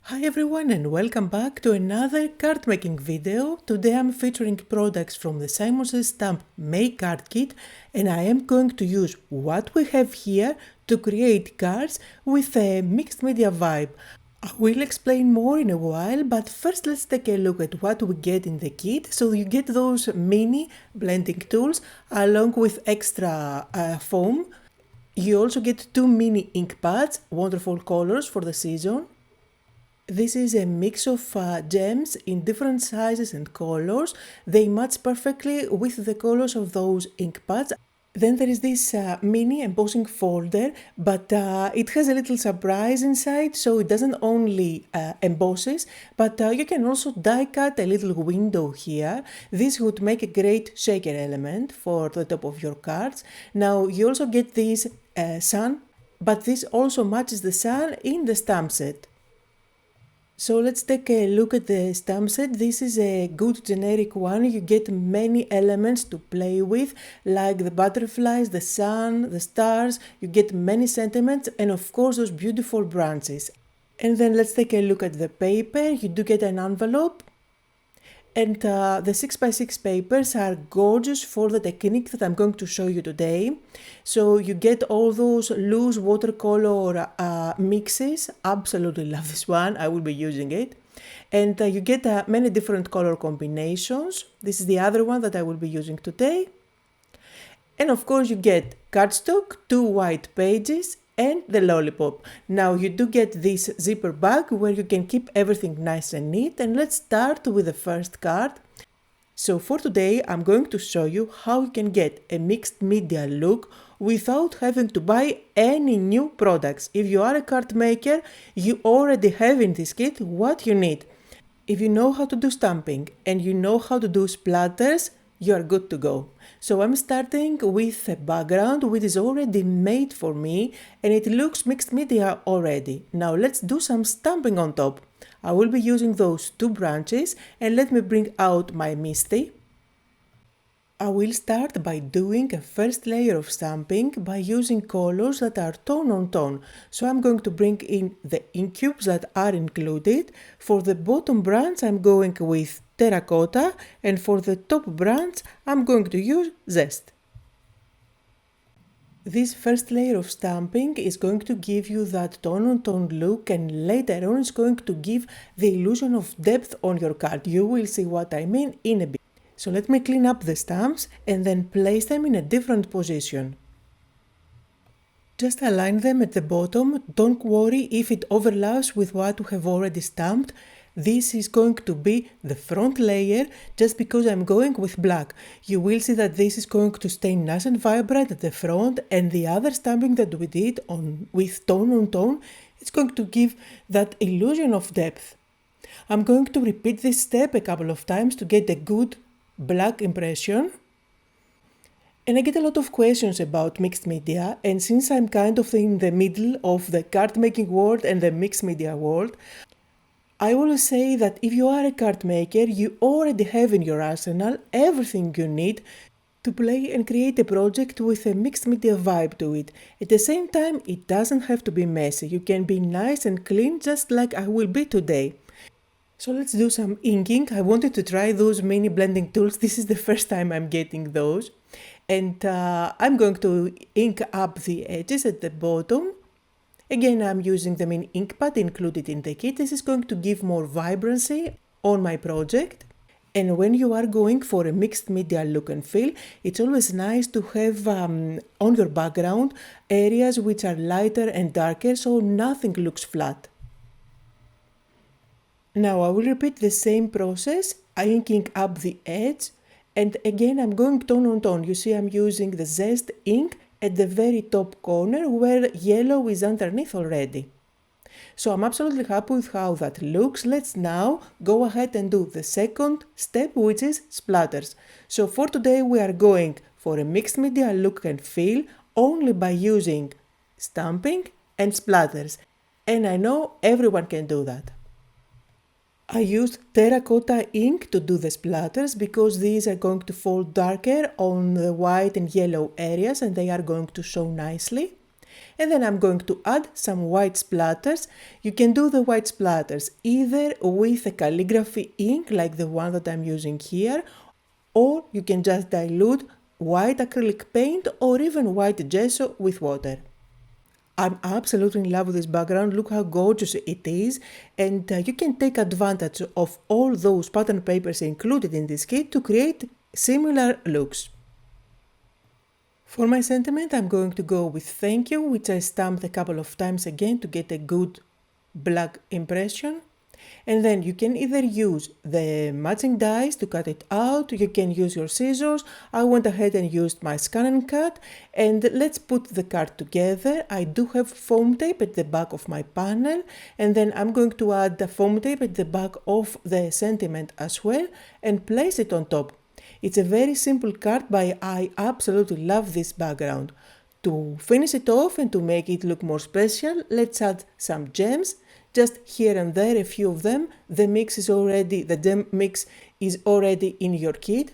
Hi everyone and welcome back to another card making video. Today I'm featuring products from the SSS Stamp Make Card Kit and I am going to use what we have here to create cards with a mixed media vibe. I will explain more in a while, but first let's take a look at what we get in the kit. So you get those mini blending tools along with extra foam. You also get two mini ink pads, wonderful colors for the season. This is a mix of gems in different sizes and colors. They match perfectly with the colors of those ink pads. Then there is this mini embossing folder, but it has a little surprise inside, so it doesn't only embosses, but you can also die cut a little window here. This would make a great shaker element for the top of your cards. Now you also get this sun, but this also matches the sun in the stamp set. So let's take a look at the stamp set. This is a good generic one. You get many elements to play with, like the butterflies, the sun, the stars. You get many sentiments and of course those beautiful branches. And then let's take a look at the paper. You do get an envelope. And the 6x6 papers are gorgeous for the technique that I'm going to show you today. So you get all those loose watercolor mixes. Absolutely love this one. I will be using it. And you get many different color combinations. This is the other one that I will be using today. And of course you get cardstock, two white pages, and the lollipop. Now you do get this zipper bag where you can keep everything nice and neat, and let's start with the first card. So for today I'm going to show you how you can get a mixed media look without having to buy any new products. If you are a card maker, you already have in this kit what you need. If you know how to do stamping and you know how to do splatters, you are good to go. So I'm starting with a background which is already made for me and it looks mixed media already. Now let's do some stamping on top. I will be using those two branches and let me bring out my MISTI. I will start by doing a first layer of stamping by using colors that are tone on tone. So I'm going to bring in the ink cubes that are included. For the bottom branch I'm going with Terracotta and for the top branch I'm going to use Zest. This first layer of stamping is going to give you that tone on tone look and later on it's going to give the illusion of depth on your card. You will see what I mean in a bit. So let me clean up the stamps and then place them in a different position. Just align them at the bottom, don't worry if it overlaps with what we have already stamped. This is going to be the front layer just because I'm going with black. You will see that this is going to stay nice and vibrant at the front and the other stamping that we did with tone on tone, it's going to give that illusion of depth. I'm going to repeat this step a couple of times to get a good black impression. And I get a lot of questions about mixed media, and since I'm kind of in the middle of the card making world and the mixed media world, I will say that if you are a card maker, you already have in your arsenal everything you need to play and create a project with a mixed media vibe to it. At the same time, it doesn't have to be messy. You can be nice and clean just like I will be today. So let's do some inking. I wanted to try those mini blending tools. This is the first time I'm getting those. And I'm going to ink up the edges at the bottom. Again, I'm using the mini ink pad included in the kit. This is going to give more vibrancy on my project. And when you are going for a mixed media look and feel, it's always nice to have on your background areas which are lighter and darker so nothing looks flat. Now I will repeat the same process, inking up the edge, and again I'm going tone on tone. You see I'm using the Zest ink at the very top corner where yellow is underneath already. So I'm absolutely happy with how that looks. Let's now go ahead and do the second step, which is splatters. So for today we are going for a mixed media look and feel only by using stamping and splatters. And I know everyone can do that. I used terracotta ink to do the splatters because these are going to fall darker on the white and yellow areas and they are going to show nicely. And then I'm going to add some white splatters. You can do the white splatters either with a calligraphy ink like the one that I'm using here, or you can just dilute white acrylic paint or even white gesso with water. I'm absolutely in love with this background. Look how gorgeous it is, and you can take advantage of all those pattern papers included in this kit to create similar looks. For my sentiment, I'm going to go with thank you, which I stamped a couple of times again to get a good black impression. And then you can either use the matching dies to cut it out, you can use your scissors. I went ahead and used my scan and cut, and let's put the card together. I do have foam tape at the back of my panel, and then I'm going to add the foam tape at the back of the sentiment as well and place it on top. It's a very simple card, but I absolutely love this background. To finish it off and to make it look more special, let's add some gems. Just here and there, a few of them. The gem mix is already in your kit.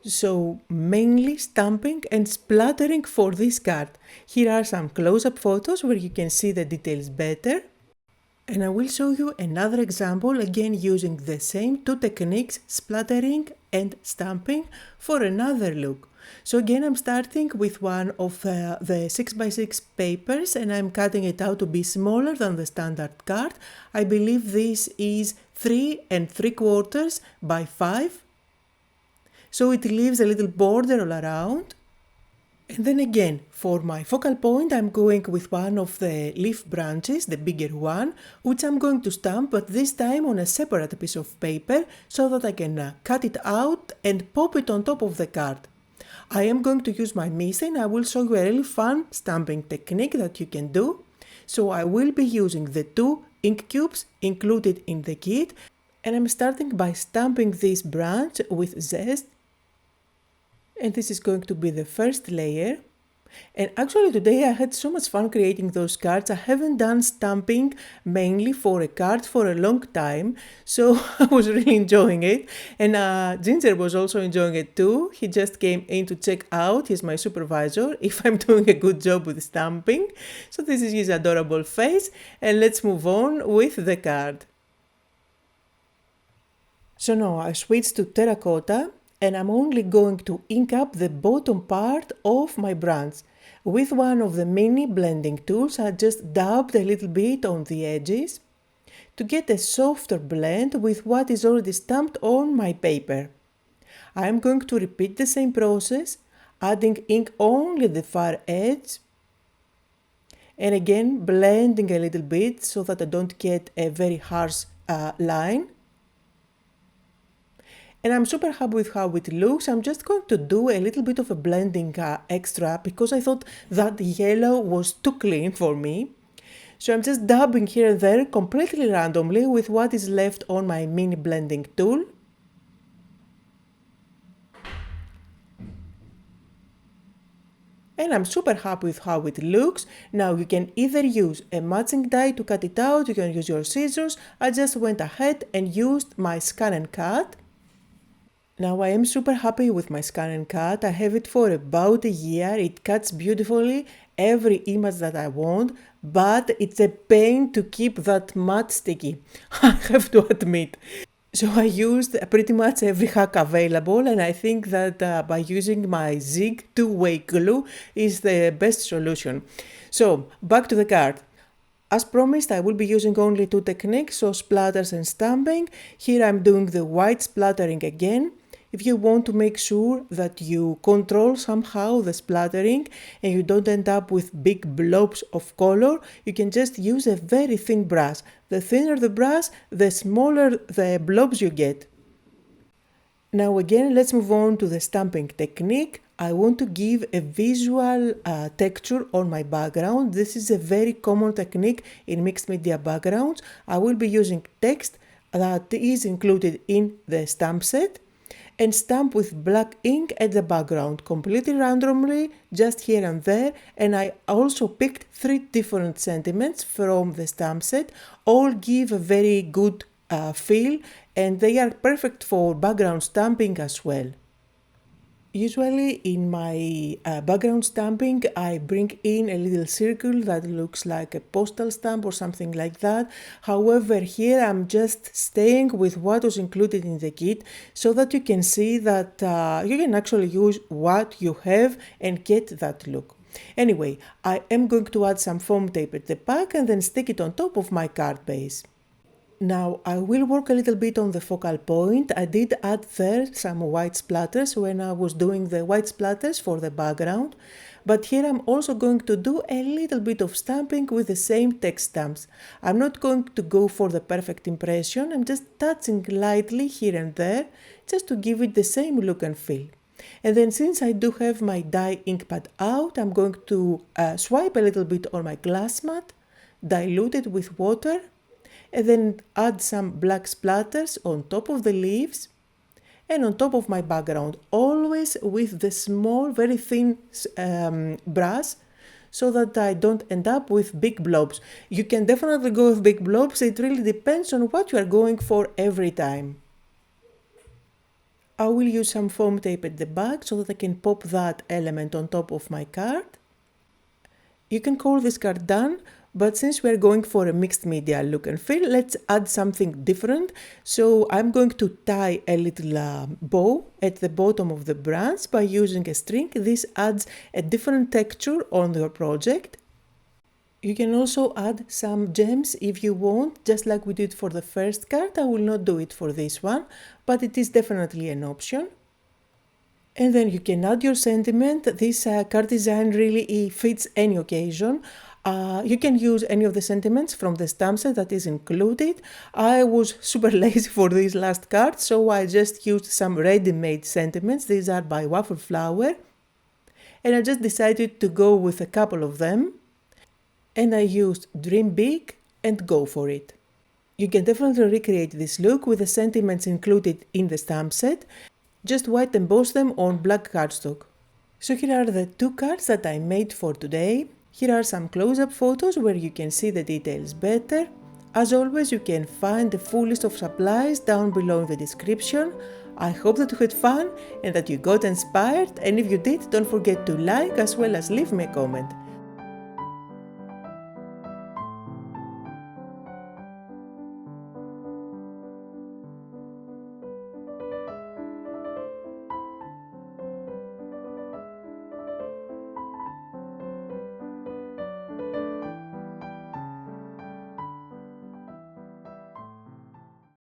So mainly stamping and splattering for this card. Here are some close-up photos where you can see the details better. And I will show you another example, again using the same two techniques, splattering and stamping, for another look. So again, I'm starting with one of the 6x6 papers, and I'm cutting it out to be smaller than the standard card. I believe this is 3 3/4 by 5. So it leaves a little border all around. And then again, for my focal point, I'm going with one of the leaf branches, the bigger one, which I'm going to stamp, but this time on a separate piece of paper so that I can cut it out and pop it on top of the card. I am going to use my MISTI, and I will show you a really fun stamping technique that you can do. So I will be using the 2 ink cubes included in the kit, and I'm starting by stamping this branch with Zest. And this is going to be the first layer. And actually today I had so much fun creating those cards. I haven't done stamping mainly for a card for a long time, so I was really enjoying it. And Ginger was also enjoying it too. He just came in to check out, he's my supervisor, if I'm doing a good job with stamping. So this is his adorable face, and let's move on with the card. So now I switched to terracotta, and I'm only going to ink up the bottom part of my branch. With one of the mini blending tools, I just dabbed a little bit on the edges to get a softer blend with what is already stamped on my paper. I am going to repeat the same process, adding ink only at the far edge, and again blending a little bit so that I don't get a very harsh line. And I'm super happy with how it looks. I'm just going to do a little bit of a blending extra because I thought that yellow was too clean for me. So I'm just dabbing here and there completely randomly with what is left on my mini blending tool. And I'm super happy with how it looks. Now you can either use a matching die to cut it out, you can use your scissors. I just went ahead and used my scan and cut. Now I am super happy with my scan and cut. I have it for about a year. It cuts beautifully every image that I want, but it's a pain to keep that matte sticky, I have to admit. So I used pretty much every hack available, and I think that by using my Zig two-way glue is the best solution. So back to the card. As promised, I will be using only 2 techniques, so splatters and stamping. Here I'm doing the white splattering again. If you want to make sure that you control somehow the splattering and you don't end up with big blobs of color, you can just use a very thin brush. The thinner the brush, the smaller the blobs you get. Now again, let's move on to the stamping technique. I want to give a visual texture on my background. This is a very common technique in mixed media backgrounds. I will be using text that is included in the stamp set and stamp with black ink at the background, completely randomly, just here and there. And I also picked 3 different sentiments from the stamp set. All give a very good feel, and they are perfect for background stamping as well. Usually in my background stamping, I bring in a little circle that looks like a postal stamp or something like that. However, here I'm just staying with what was included in the kit so that you can see that you can actually use what you have and get that look. Anyway, I am going to add some foam tape at the back and then stick it on top of my card base. Now I will work a little bit on the focal point. I did add there some white splatters when I was doing the white splatters for the background, but here I'm also going to do a little bit of stamping with the same text stamps. I'm not going to go for the perfect impression, I'm just touching lightly here and there just to give it the same look and feel. And then since I do have my dye ink pad out, I'm going to swipe a little bit on my glass mat, dilute it with water, and then add some black splatters on top of the leaves and on top of my background, always with the small, very thin brush so that I don't end up with big blobs. You can definitely go with big blobs, it really depends on what you are going for every time. I will use some foam tape at the back so that I can pop that element on top of my card. You can call this card done, but since we're going for a mixed media look and feel, let's add something different. So I'm going to tie a little bow at the bottom of the branch by using a string. This adds a different texture on your project. You can also add some gems if you want, just like we did for the first card. I will not do it for this one, but it is definitely an option. And then you can add your sentiment. This card design really fits any occasion. You can use any of the sentiments from the stamp set that is included. I was super lazy for this last card, so I just used some ready-made sentiments. These are by Waffle Flower. And I just decided to go with a couple of them. And I used Dream Big and Go For It. You can definitely recreate this look with the sentiments included in the stamp set. Just white emboss them on black cardstock. So here are the two cards that I made for today. Here are some close-up photos where you can see the details better. As always, you can find the full list of supplies down below in the description. I hope that you had fun and that you got inspired, and if you did, don't forget to like as well as leave me a comment.